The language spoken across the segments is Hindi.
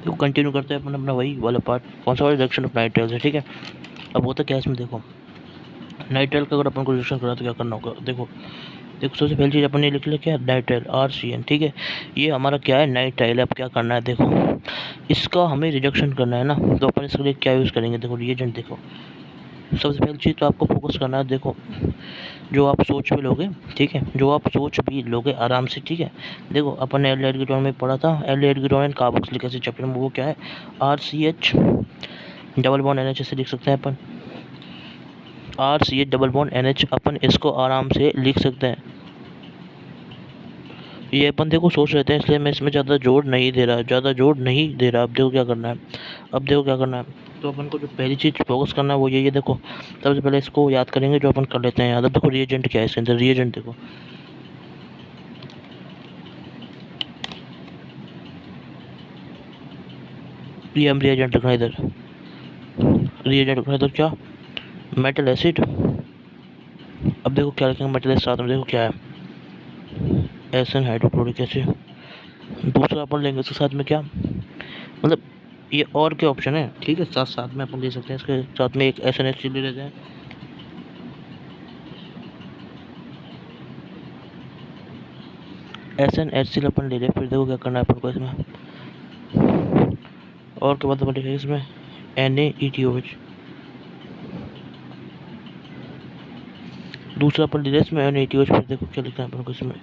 तो कंटिन्यू करते हैं अपन अपना वही वाला पार्ट, कौन सा वाला, रिडक्शन ऑफ नाइट्राइल है, ठीक है। अब होता क्या है इसमें, देखो नाइट्राइल का अगर अपन को रिडक्शन करा तो क्या करना होगा, देखो देखो सबसे पहली चीज़ अपन ने लिख लिया क्या, नाइट्राइल RCN, ठीक है। ये हमारा क्या है, नाइट्राइल। अब क्या करना है, देखो इसका हमें रिडक्शन करना है ना, तो अपन इसके लिए क्या यूज़ करेंगे, देखो रिएजेंट। देखो सबसे पहली चीज़ तो आपको फोकस करना है, देखो जो आप सोच भी लोगे, ठीक है, जो आप सोच भी लोगे आराम से, ठीक है। देखो अपन ने एल्डिहाइड कीटोन में पढ़ा था, aldehyde ketone and carboxylic acid chapter में, वो क्या है, RCH डबल बॉन्ड NH से लिख सकते हैं अपन, RCH डबल बॉन्ड NH, अपन इसको आराम से लिख सकते हैं। ये अपन देखो सोच रहे थे, इसलिए मैं इसमें ज़्यादा जोर नहीं दे रहा, ज़्यादा जोर नहीं दे रहा। अब देखो क्या करना है, अब देखो क्या करना है, तो अपन को जो पहली चीज़ फोकस करना है वो यही है। देखो सबसे पहले इसको याद करेंगे जो अपन कर लेते हैं याद। अब देखो रिएजेंट क्या है इसके अंदर, रिएजेंट देखो ये हम रिएजेंट रखना है इधर, रिएजेंट रखना है इधर क्या, मेटल एसिड। अब देखो क्या लिखेंगे मेटल एसिड साथ में, देखो क्या है, SN हाइड्रोक्लोरिक एसिड। दूसरा अपन लेंगे इसके साथ में क्या, मतलब ये और के ऑप्शन है, ठीक है, साथ साथ में अपन ले सकते हैं, इसके साथ में एक SNH ले लेते हैं। SNH अपन ले लें, फिर देखो क्या करना है अपन को इसमें, और के बाद अपन लिखेंगे इसमें NaETOH। दूसरा अपन ले लें इसमें NaETOH, फिर देखो क्या लिखना है अपन को इसमें।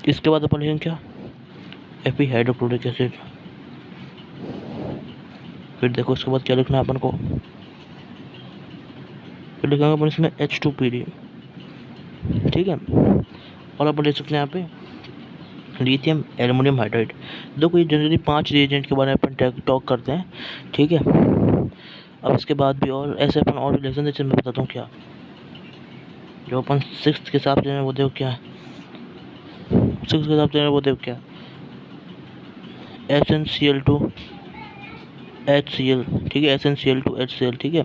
इसके बाद अपन लिखेंगे क्या, Fe हाइड्रोक्लोरिक एसिड। फिर देखो उसके बाद क्या लिखना है अपन को, फिर लिखेंगे अपन इसमें H2PD, ठीक है। और अपन ले सकते हैं यहाँ पे लिथियम एल्युमिनियम हाइड्राइड। देखो ये जनरली 5 रिएजेंट के बारे में अपन टॉक करते हैं, ठीक है। अब इसके बाद भी और ऐसे अपन और रिलेशन जैसे मैं बताता हूँ क्या, जो अपन 6th के हिसाब से वो देखो क्या, 6th के हिसाब से वो देखो क्या, SnCl2 HCl, ठीक है, SnCl2 HCl, ठीक है,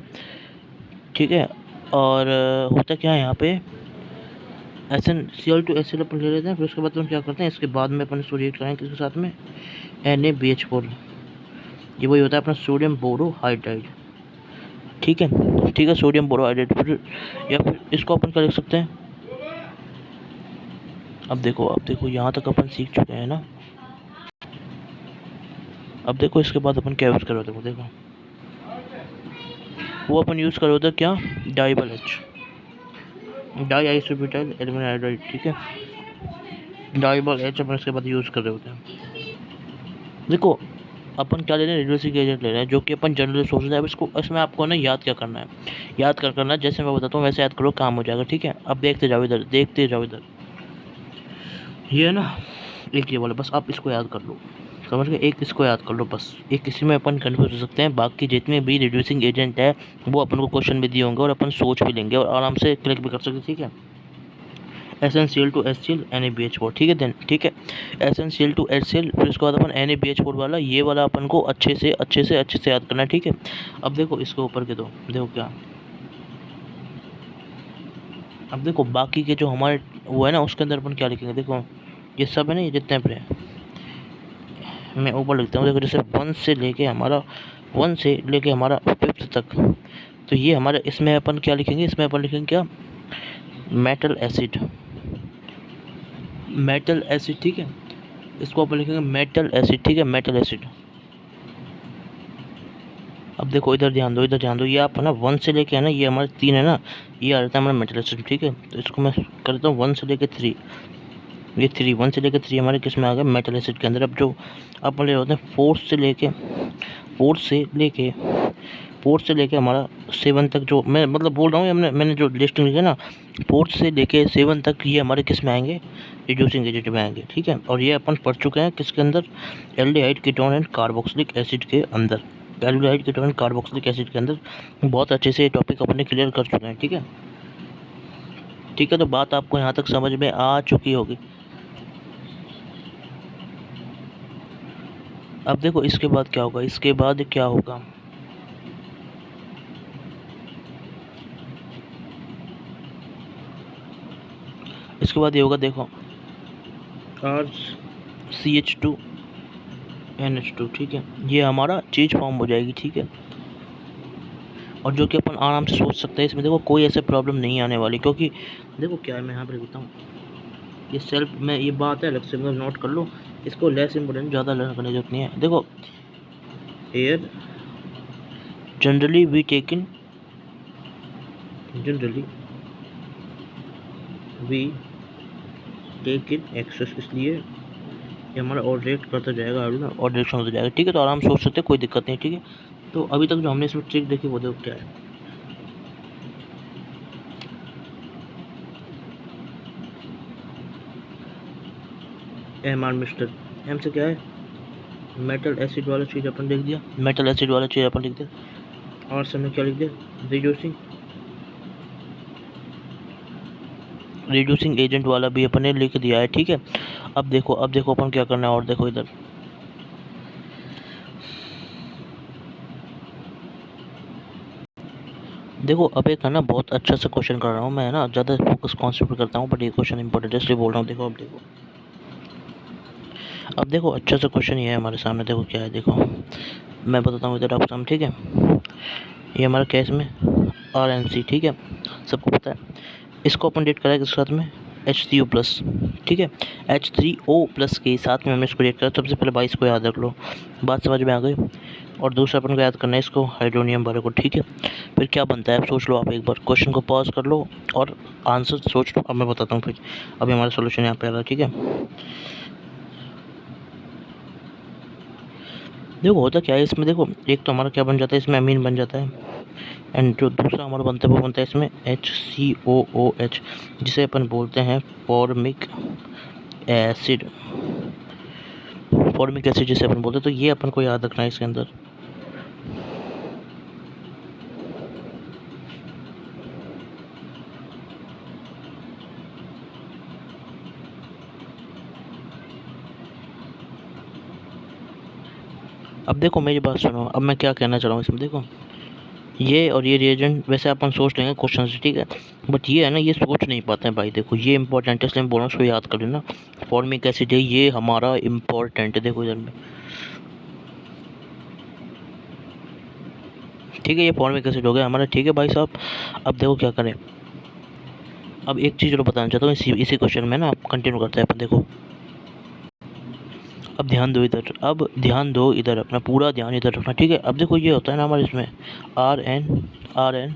ठीक है। और होता क्या है यहाँ पे, SnCl2 HCl अपन ले लेते हैं, फिर उसके बाद हम क्या करते हैं, इसके बाद में अपन इसको रिएक्ट करेंगे किसके साथ में, NaBH4। ये वही होता है अपना सोडियम बोरोहाइड्राइड, ठीक है, ठीक है, सोडियम बोरोहाइड्राइड। फिर या फिर इसको अपन क्या लिख सकते हैं, अब देखो यहाँ तक अपन सीख चुके हैं ना। अब देखो इसके बाद अपन क्या यूज़ करो, देखो वो अपन यूज़ करो था क्या, डाइबल H, die isobutyl aluminium hydride, ठीक है, डाइबल H अपन इसके बाद यूज़ कर रहे होते हैं। देखो अपन क्या ले रहे हैं, रिड्यूसिंग एजेंट ले रहे हैं, जो कि अपन जनरली सोच रहे हैं। अब इसको इसमें आपको ना याद क्या करना है, याद कर करना, जैसे मैं बताता हूँ वैसे याद करो, काम हो जाएगा, ठीक है। अब देखते जाओ इधर, देखते जाओ इधर, ये है ना एक ये वाला, बस आप इसको याद कर लो, समझ गए, एक इसको याद कर लो बस। एक इसी में अपन कन्फ्यूज हो सकते हैं, बाकी जितने भी रिड्यूसिंग एजेंट है वो अपन को क्वेश्चन भी दिए होंगे और अपन सोच भी लेंगे और आराम से क्लिक भी कर सकते, ठीक है। SnCl2 HCl NaBH4, ठीक है, देन ठीक है, SnCl2 HCl, फिर उसके बाद अपन NaBH4 वाला, ये वाला अपन को अच्छे से याद करना है, ठीक है। अब देखो इसके ऊपर के दो, देखो क्या, अब देखो बाकी के जो हमारे वो है ना उसके अंदर अपन क्या लिखेंगे, देखो ये सब है ना, ये जितने पे मैं ऊपर लिखता हूँ, देखो जैसे 1 से लेके हमारा 5th तक, तो ये हमारा इसमें अपन क्या लिखेंगे, इसमें अपन लिखेंगे क्या, मेटल एसिड, मेटल एसिड, ठीक है, इसको अपन लिखेंगे मेटल एसिड, ठीक है, मेटल एसिड। अब देखो इधर ध्यान दो, इधर ध्यान दो, ये आप है ना 1 से लेके है ना, ये हमारे 3 है ना, ये आ जाता है हमारा मेटल एसिड, ठीक है। तो इसको मैं करता हूँ 1 से लेके 3, ये 1 से लेके 3 हमारे किस में आ गए, मेटल एसिड के अंदर। अब जो अपन ले होते हैं 4th से लेके हमारा 7 तक, जो मैं मतलब बोल रहा हूँ, मैंने जो लिस्टिंग लिखी है ना, 4th से लेके 7 तक ये हमारे किस में आएंगे, रिड्यूसिंग एजेंट में आएंगे, ठीक है। और ये अपन पढ़ चुके हैं किसके अंदर, aldehyde ketone and carboxylic acid के अंदर, aldehyde ketone and carboxylic acid के अंदर बहुत अच्छे से ये टॉपिक अपने क्लियर कर चुके हैं, ठीक है, ठीक है। तो बात आपको यहाँ तक समझ में आ चुकी होगी। अब देखो इसके बाद क्या होगा, इसके बाद क्या होगा, इसके बाद ये होगा, देखो RCH2 NH2, ठीक है, ये हमारा चीज़ फॉर्म हो जाएगी, ठीक है। और जो कि अपन आराम से सोच सकते हैं, इसमें देखो कोई ऐसे प्रॉब्लम नहीं आने वाली, क्योंकि देखो क्या है, मैं यहाँ पर लिखता हूँ, ये सेल्फ में ये बात है अलग से, मतलब नोट कर लो इसको, लेस इंपॉर्टेंट, ज़्यादा लर्न करने की जरूरत नहीं है। देखो air generally we take in excess, इसलिए ये हमारा और रिएक्ट करता जाएगा और डायरेक्शन होता जाएगा, ठीक है। तो आराम से सोच सकते हैं, कोई दिक्कत नहीं, ठीक है। तो अभी तक जो हमने इसमें ट्रिक देखी वो देखो क्या है। मिस्टर एम से क्या है, मेटल एसिड वाला चीज़ अपन लिख दिया, और से हमने क्या लिख दिया, रिड्यूसिंग एजेंट वाला भी अपन ने लिख दिया है, ठीक है। अब देखो अपन क्या करना है, और देखो इधर देखो, अब एक है ना बहुत अच्छा सा क्वेश्चन कर रहा हूँ मैं, है ना, ज़्यादा फोकस कॉन्सेंट्रेट करता हूँ, बट ये क्वेश्चन इंपॉर्टेंट है इसलिए बोल रहा हूँ। देखो अब देखो अच्छा सा क्वेश्चन ये है हमारे सामने, देखो क्या है, देखो मैं बताता हूँ इधर आपको, ठीक है। ये हमारा केस में RNC, ठीक है, सबको पता है। इसको अपन डेट करें किसके साथ में, H3O प्लस, ठीक है, H3O+ के साथ में हमें इसको डेट करें। सबसे पहले 22 को याद रख लो, बात समझ में आ गई। और दूसरा अपन को याद करना है इसको, हाइड्रोनियम वाले को, ठीक है। फिर क्या बनता है, अब सोच लो आप एक बार, क्वेश्चन को पॉज कर लो और आंसर सोच लो, अब मैं बताता हूँ फिर। अभी हमारा सोल्यूशन यहाँ पे आ रहा है, ठीक है। देखो होता क्या है इसमें, देखो एक तो हमारा क्या बन जाता है इसमें, अमीन बन जाता है, एंड जो दूसरा हमारा बनता है वो बनता है इसमें HCOOH, जिसे अपन बोलते हैं फॉर्मिक एसिड, जिसे अपन बोलते हैं। तो ये अपन को याद रखना है इसके अंदर। अब देखो मेरी बात सुनो, अब मैं क्या कहना चाह रहा हूँ इसमें, देखो ये और ये रिएजेंट वैसे अपन सोच लेंगे क्वेश्चन से, ठीक है, बट ये है ना, ये सोच नहीं पाते हैं भाई। देखो ये इंपॉर्टेंट है इसलिए मैं बोल रहा हूँ, उसको याद कर लेना। फॉर्मिक एसिड है, ये हमारा इम्पोर्टेंट है, देखो इधर में, ठीक है। ये फॉर्मिक एसिड हो गया हमारा, ठीक है भाई साहब। अब देखो क्या करें, अब एक चीज़ और बताना चाहता हूँ इसी क्वेश्चन में ना, कंटिन्यू करते हैं अपन। देखो अब ध्यान दो इधर, अपना पूरा ध्यान इधर रखना, ठीक है। अब देखो ये होता है ना हमारे इसमें RN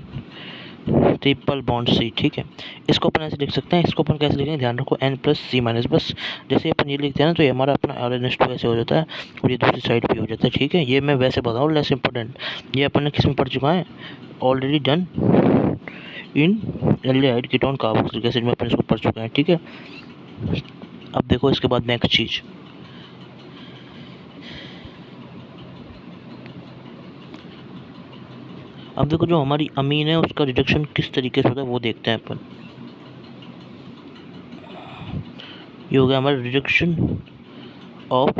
ट्रिपल बॉन्ड C, ठीक है। इसको अपन ऐसे लिख सकते हैं, इसको अपन कैसे लिखेंगे, ध्यान रखो N+C-, बस जैसे अपन ये लिखते हैं ना, तो ये हमारा अपना RNH2 ऐसे हो जाता है, और ये दूसरी साइड भी हो जाता है, ठीक है। ये मैं वैसे बताऊँ, लेस इंपॉर्टेंट, ये अपन ने किस में पढ़ चुका है, already done in aldehyde ketone carboxylic acid में अपन इसको पढ़ चुके हैं, ठीक है। अब देखो इसके बाद नेक्स्ट चीज़, अब देखो जो हमारी अमीन है उसका रिडक्शन किस तरीके से होता है वो देखते हैं अपन। ये हो गया हमारा रिडक्शन ऑफ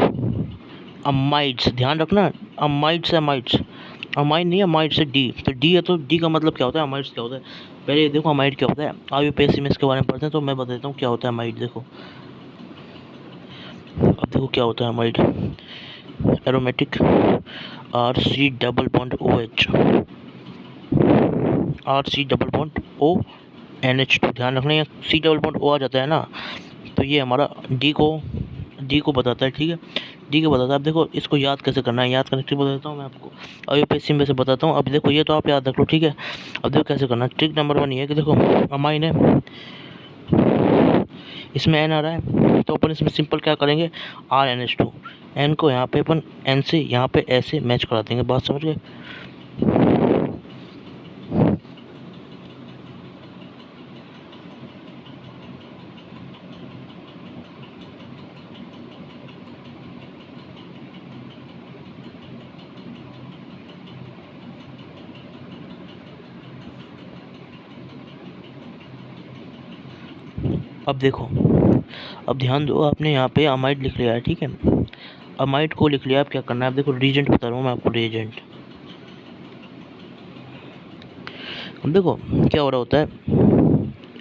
अमाइड्स, ध्यान रखना, अमाइड्स अमाइन नहीं, अमाइड से डी, तो डी है, तो डी का मतलब क्या होता है, अमाइड्स क्या होता है। पहले देखो अमाइड क्या होता है, IUPAC में इसके बारे में पढ़ते हैं, तो मैं बता देता हूँ क्या होता है अमाइड। देखो अब देखो क्या होता है amide, aromatic RC double bond OH, ध्यान रखना, है C डबल बॉन्ड O आ जाता है ना, तो ये हमारा डी को बताता है, ठीक है, डी को बताता है। अब देखो इसको याद कैसे करना है, याद करने की बता देता हूँ मैं आपको, IUPAC में से बताता हूँ। अब देखो ये तो आप याद रख लो, ठीक है। अब देखो कैसे करना है, ट्रिक नंबर 1 ये है कि देखो अमाइन है, इसमें N आ रहा है, तो अपन इसमें सिंपल क्या करेंगे, RNH2, N को यहाँ पे अपन N से यहाँ पे ऐसे मैच करा देंगे, बात समझ गए। अब देखो, अब ध्यान दो, आपने यहाँ पे अमाइड लिख लिया है, ठीक है, अमाइड को लिख लिया। अब क्या करना है, अब देखो रीजेंट बता रहा हूँ मैं आपको, रीजेंट। अब देखो क्या हो रहा होता है,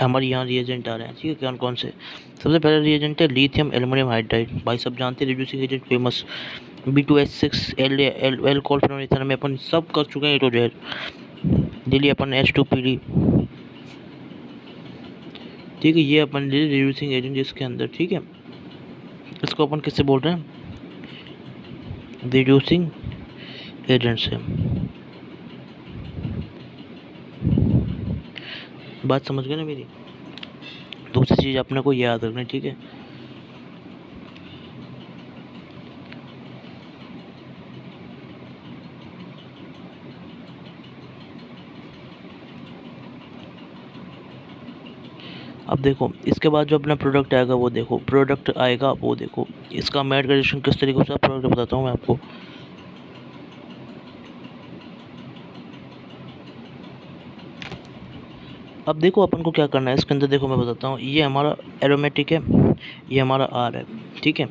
हमारे यहाँ रिएजेंट आ रहे हैं, ठीक है, कौन कौन से। सबसे पहले रिएजेंट है लिथियम एल्युमिनियम हाइड्राइड, भाई सब जानते हैं, reducing agent famous, B2H6 alcohol phenol ether में अपन सब कर चुके हैं ए टू जेड। दिल्ली अपन H2PD, ठीक है, ये अपन ले रिड्यूसिंग एजेंट जिसके अंदर, ठीक है, इसको अपन किससे बोल रहे हैं, रिड्यूसिंग एजेंट से। बात समझ गए ना मेरी। दूसरी चीज़ अपने को याद रखनी, ठीक है, अब देखो इसके बाद जो अपना प्रोडक्ट आएगा वो देखो, प्रोडक्ट आएगा वो देखो, इसका मैट ग्रेडेशन किस तरीके से प्रोडक्ट बताता हूँ मैं आपको। अब देखो अपन को क्या करना है इसके अंदर, देखो मैं बताता हूँ। ये हमारा एरोमेटिक है, ये हमारा आर है, ठीक है,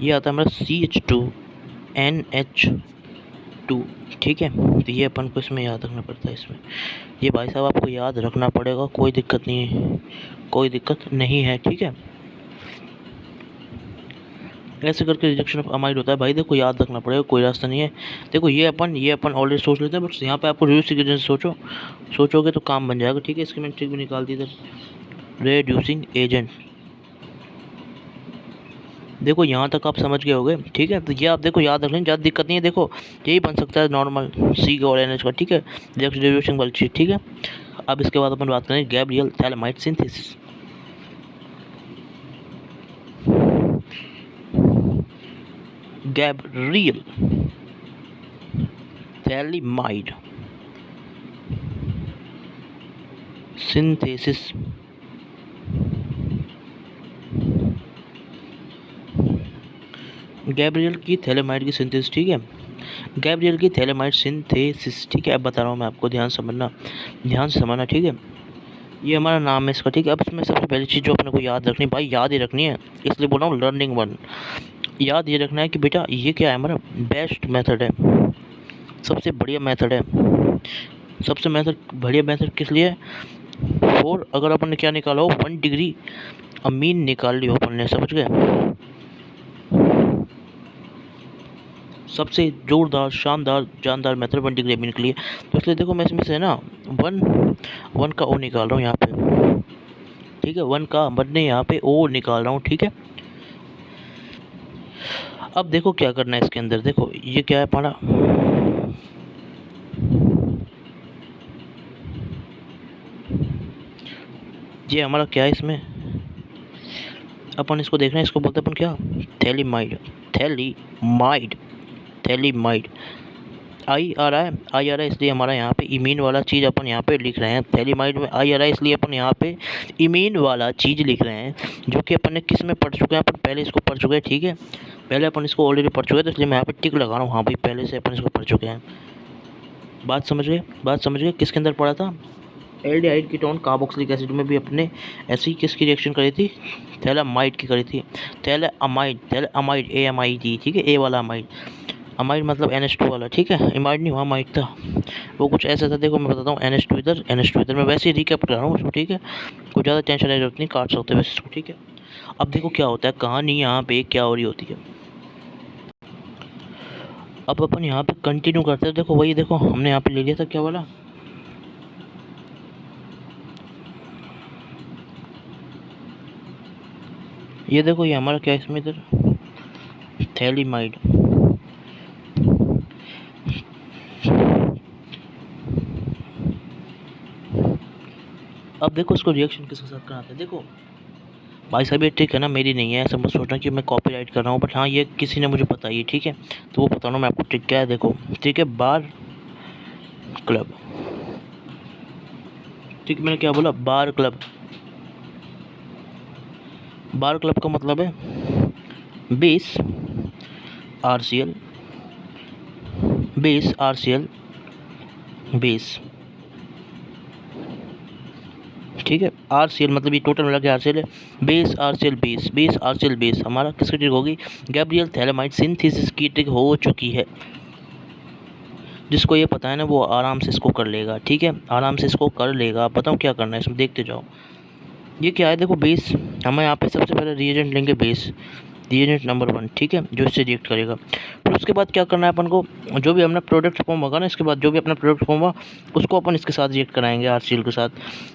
ये आता है हमारा CH2NH2, ठीक है। तो ये अपन को इसमें याद रखना पड़ता है। इसमें ये भाई साहब आपको याद रखना पड़ेगा, कोई दिक्कत नहीं है, कोई दिक्कत नहीं है, ठीक है। ऐसे करके रिजेक्शन ऑफ अमाइड होता है भाई, देखो याद रखना पड़ेगा, कोई रास्ता नहीं है। देखो ये अपन ऑलरेडी सोच लेते हैं, बट यहाँ पे आपको रिड्यूसिंग एजेंट सोचोगे तो काम बन जाएगा, ठीक है। इसकी मैंने ट्रिक भी निकाल दी इधर, रिड्यूसिंग एजेंट। देखो यहाँ तक आप समझ गए होगे, ठीक है। तो ये आप देखो याद रख लें, ज़्यादा दिक्कत नहीं है। देखो यही बन सकता है नॉर्मल सी और NH का, ठीक है, रिड्यूसिंग वाली चीज़, ठीक है। अब इसके बाद अपन बात करें Gabriel phthalimide synthesis. Gabriel phthalimide synthesis. Gabriel की थैलेमाइड की सिंथेसिस, ठीक है, गैब्रियल की थैलेमाइड सिंथेसिस, ठीक है। अब बता रहा हूँ मैं आपको, ध्यान से समझना, ठीक है। ये हमारा नाम है इसका, ठीक है। अब इसमें सबसे पहली चीज़ जो अपने को याद रखनी, भाई याद ही रखनी है, इसलिए बोल रहा हूँ लर्निंग वन। याद ये रखना है कि बेटा ये क्या है, हमारा बेस्ट मेथड है, सबसे बढ़िया मेथड है। सबसे बढ़िया मेथड किस लिए? और अगर अपन ने क्या निकाला हो, 1 डिग्री अमीन निकाल ली हो अपन ने, समझ गए। सबसे जोरदार, शानदार, जानदार मेथड 1 डिग्री अमीन के लिए। तो इसलिए देखो मैं इसमें से ना वन का ओ निकाल रहा हूँ यहाँ पे, ठीक है, 1 का बनने यहाँ पे ओ निकाल रहा हूँ, ठीक है। अब देखो क्या करना है इसके अंदर, देखो ये क्या है हमारा, ये हमारा क्या है, इसमें अपन इसको देखना है, इसको बोलते हैं अपन क्या, थैलीमाइड। आई आ रहा है इसलिए हमारा यहाँ पे इमीन वाला चीज़ अपन यहाँ पे लिख रहे हैं। थैलीमाइड में आई आ रहा है इसलिए अपन यहाँ पे इमीन वाला चीज़ लिख रहे हैं, जो कि अपन ने किस में पढ़ चुके हैं, अपन पहले इसको पढ़ चुके हैं, ठीक है। पहले अपन इसको ऑलरेडी पढ़ चुके हैं, तो इसलिए मैं यहाँ पे टिक लगा रहा हूँ, हाँ भाई पहले से अपन इसको पढ़ चुके हैं। बात समझ गए, किसके अंदर पढ़ा था, एल्डिहाइड कीटोन कार्बोक्सिलिक एसिड में भी अपने ऐसी किसकी रिएक्शन करी थी, थैलामाइड की करी थी। थैलामाइड AMID, ठीक है, ए वाला अमाइड मतलब NH2 वाला, ठीक है। इमाइड नहीं हुआ, अमाइड था, वो कुछ ऐसा था। देखो मैं बताता हूँ, NH2 इधर, मैं वैसे ही रिकैप कर रहा हूँ उसको, ठीक है, कुछ ज़्यादा टेंशन की जरूरत नहीं, काट सकते वैसे इसको, ठीक है। अब देखो क्या होता है, कहानी यहाँ पे क्या हो रही होती है। अब अपन यहाँ पे कंटिन्यू करते हैं। देखो वही देखो हमने यहाँ पे ले लिया था क्या वाला, ये देखो ये हमारा क्या है इसमें, इधर थैलीमाइड। अब देखो इसको रिएक्शन किसके साथ कराते हैं। देखो भाई साहब ये ट्रिक है ना, मेरी नहीं है, ऐसा मत सोचना कि मैं कॉपीराइट कर रहा हूँ, बट हाँ ये किसी ने मुझे बताई है, ठीक है। तो वो बता रहा हूँ मैं आपको ट्रिक क्या है। देखो ठीक है, बार क्लब, ठीक, मैंने क्या बोला, बार क्लब का मतलब है बेस RCl, ठीक है। RCl मतलब ये टोटल मिला के RCl है, बेस RCl हमारा किसकी ट्रिक होगी, गैब्रियल थैलेमाइड सिंथेसिस की ट्रिक हो चुकी है। जिसको ये पता है ना वो आराम से इसको कर लेगा, ठीक है, आराम से इसको कर लेगा। बताऊँ क्या करना है इसमें, देखते जाओ। ये क्या है, देखो बेस, हमें यहाँ पे सबसे पहले रिएजेंट लेंगे बेस, रिएजेंट नंबर 1, ठीक है, जो इससे रिएक्ट करेगा। फिर उसके बाद क्या करना है अपन को, जो भी अपना प्रोडक्ट फॉर्म होगा ना, इसके बाद जो भी अपना प्रोडक्ट फॉर्म होगा उसको अपन इसके साथ रिएक्ट कराएंगे RCl के साथ।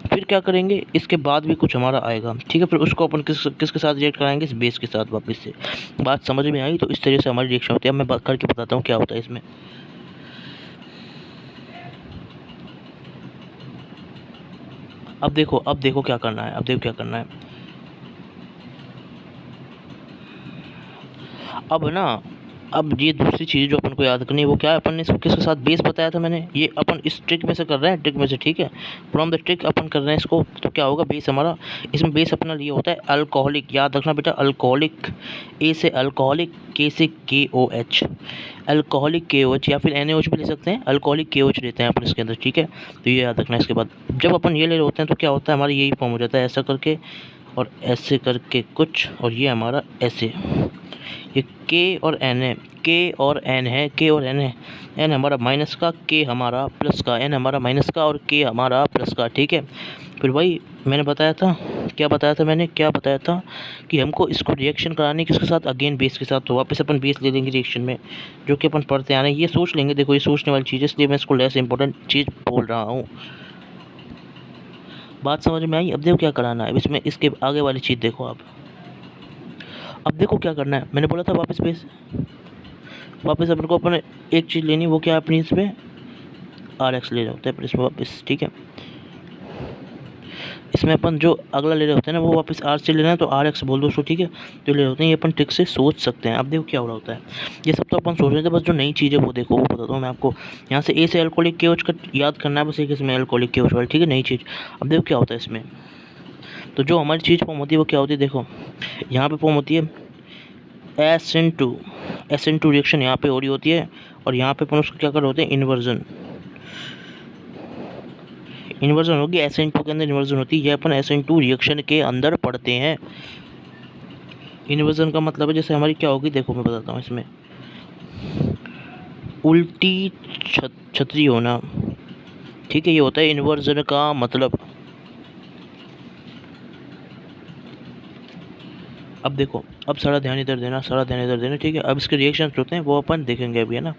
फिर क्या करेंगे, इसके बाद भी कुछ हमारा आएगा, ठीक है, फिर उसको अपन किसके साथ रिएक्ट कराएंगे, इस बेस के साथ वापस से। बात समझ में आई? तो इस तरह से हमारी रिएक्शन होती है। अब मैं बात करके बताता हूँ क्या होता है इसमें। अब देखो क्या करना है, अब देखो क्या करना है। अब ना, अब ये दूसरी चीज़ जो अपन को याद करनी है वो क्या है, अपन ने इसको किसके साथ बेस बताया था मैंने, ये अपन इस ट्रिक में से कर रहे हैं, ट्रिक में से, ठीक है, फ्रॉम द ट्रिक अपन कर रहे हैं इसको। तो क्या होगा, बेस हमारा, इसमें बेस अपना लिए होता है अल्कोहलिक, याद रखना बेटा, अल्कोहलिक, ए से अल्कोहलिक, के से KOH, अल्कोहलिक KOH, या फिर NaOH भी ले सकते हैं, अल्कोहलिक KOH लेते हैं अपन इसके अंदर, ठीक है। तो ये याद रखना है। इसके बाद जब अपन ये ले रहे होते हैं तो क्या होता है, हमारा यही फॉर्म हो जाता है, ऐसा करके और ऐसे करके कुछ, और ये हमारा ऐसे, ये K और N है, K और N है, K और N है, N हमारा माइनस का, K हमारा प्लस का, N हमारा माइनस का और K हमारा प्लस का, ठीक है। फिर भाई मैंने बताया था, क्या बताया था मैंने, क्या बताया था कि हमको इसको रिएक्शन करानी किसके साथ, अगेन बेस के साथ। तो वापस अपन बेस ले लेंगे रिएक्शन में, जो कि अपन पढ़ते आ रहे हैं, ये सोच लेंगे। देखो ये सोचने वाली चीज़ है, इसलिए मैं इसको लेस इंपॉर्टेंट चीज़ बोल रहा हूँ। बात समझ में आई? अब देखो क्या कराना है इसमें, इसके आगे वाली चीज़ देखो आप। अब देखो क्या करना है, मैंने बोला था वापस बेस, वापस अपन को अपने एक चीज़ लेनी, वो क्या है अपनी, इसमें RX ले रहे होते हैं पर इसमें वापस, ठीक है। इसमें अपन जो अगला ले रहे होते हैं ना, वो वापस R से लेना है तो RX बोल दो उसको, ठीक है। तो ले रहे होते हैं, ये अपन ट्रिक से सोच सकते हैं। अब देखो क्या हो रहा होता है, ये सब तो अपन सोच रहे थे, बस जो नई चीज़ है वो देखो, वो बताता हूँ मैं आपको। यहाँ से A से अल्कोहलिक KOH का याद करना है बस, एक इसमें अल्कोहलिक KOH वाला, ठीक है, नई चीज़। अब देखो क्या होता है इसमें, तो जो हमारी चीज़ फॉर्म होती है वो क्या होती है, देखो यहाँ पे फॉर्म होती है SN2 रिएक्शन यहाँ पे हो रही होती है, और यहाँ पे अपन उसको क्या कर रहे होते हैं, इन्वर्जन होगी, SN2 के अंदर इन्वर्जन होती है, ये अपन SN2 रिएक्शन के अंदर पढ़ते हैं। इन्वर्जन का मतलब है, जैसे हमारी क्या होगी, देखो मैं बताता हूँ इसमें, उल्टी छतरी होना, ठीक है, ये होता है इन्वर्जन का मतलब। अब देखो, अब सारा ध्यान इधर देना, सारा ध्यान इधर देना, ठीक है। अब इसके रिएक्शन होते हैं वो अपन देखेंगे अभी, है ना।